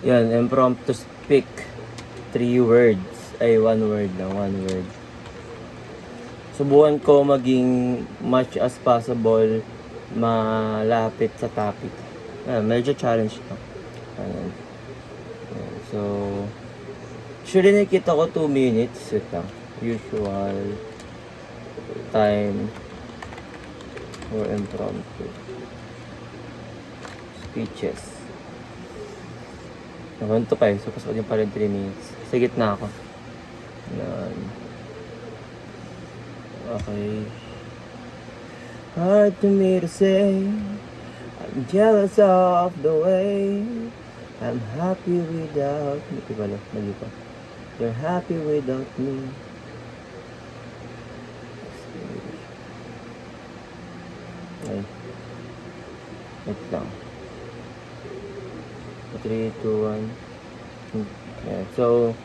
Yan, impromptu speak. 3 words. Ay, 1 word lang, 1 word. Subukan ko maging much as possible malapit sa topic. Medyo challenge to. Ayan. Ayan. So, actually nakita ko 2 minutes. Wait lang. Usual time for impromptu speeches. Naman to pa eh. So, pasok din pa rin 3 minutes. Sa gitna ako. Ayan. Okay. Hard to me to say I'm jealous of the way I'm happy without me. Iba lang, mali pa. You're happy without me. Okay. Wait lang. 3, 2, 1. Yeah. So,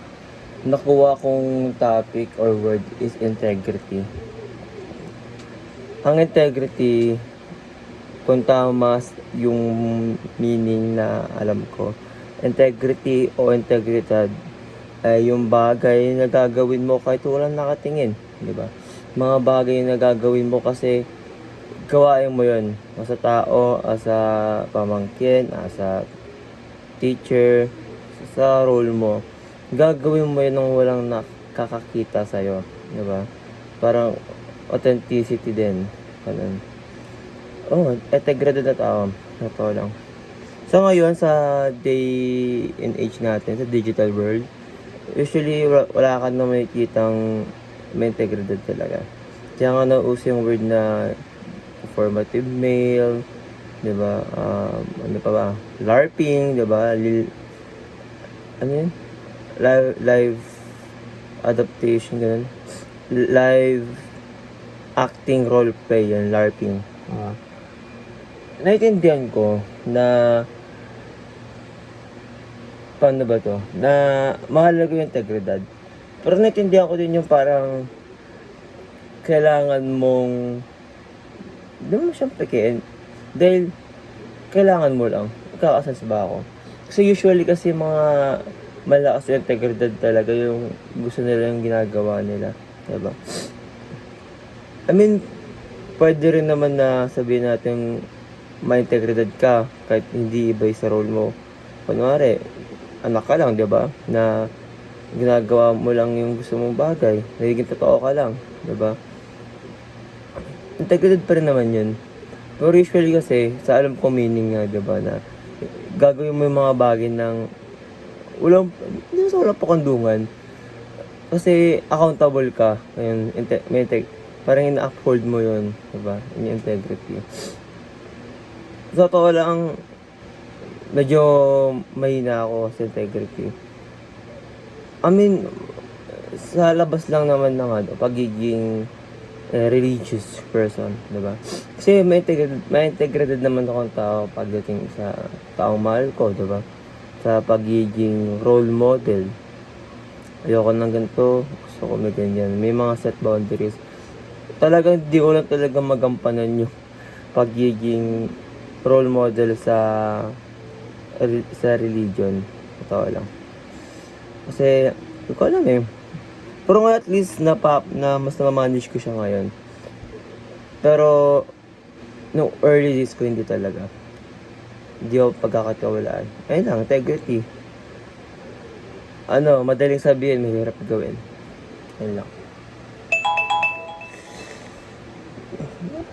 nakuha kong topic or word is integrity. Ang integrity, kung tama yung meaning na alam ko, integrity o integridad ay yung bagay na gagawin mo kahit walang nakatingin, di ba? Mga bagay na gagawin mo kasi gawain mo yun. As a tao, as a pamangkin, as a teacher, sa role mo. Gagawin mo yun nang walang nakakakita sa'yo. Diba? Parang authenticity din. Ganun. Oh, integrity na tao. Totoo lang. So ngayon, sa day and age natin, sa digital world, usually wala ka na makikitang may integridad talaga. Kaya nga nauso yung word na formative male, diba? Ano pa ba? LARPing, diba? Ano yun? Live adaptation, ganun. Live acting role play, yan, LARPing. Naiintindihan ko na paano ba to? Na mahalaga yung integridad. Pero naiintindihan ko din yung parang kailangan mong hindi mo siyang pekein. Dahil kailangan mo lang. Magkakasans ba ako? Kasi usually kasi mga malakas yung integridad talaga yung gusto nila yung ginagawa nila. Diba? I mean, pwede rin naman na sabihin natin may integridad ka kahit hindi iba sa role mo. Kunwari, anak ka lang, diba? Na ginagawa mo lang yung gusto mong bagay. Nagiging totoo ka lang, diba? Integridad pa rin naman yun. Pero usually kasi, sa alam ko meaning nga, diba, na gagawin mo yung mga bagay ng hindi sa walang pakandungan. Kasi accountable ka. Ayun, parang ina-uphold mo yun, diba? Yung integrity. Sa totoo lang, medyo mahina ako sa integrity. I mean, sa labas lang naman ng pagiging religious person, diba? Kasi may integridad naman akong tao pagdating sa taong mahal ko, diba? Sa pagiging role model. Ayoko ng ganito, gusto ko may ganyan. May mga set boundaries. Talagang di ko lang talaga magampanan yung pagiging role model sa religion. Totoo lang. Kasi, hindi ko alam eh. Pero nga at least na mas na-manage ko siya ngayon. Pero no early days ko hindi talaga. Hindi ako pagkakatiwalaan. Ayun lang, integrity. Madaling sabihin, mahirap gawin. Ayun lang.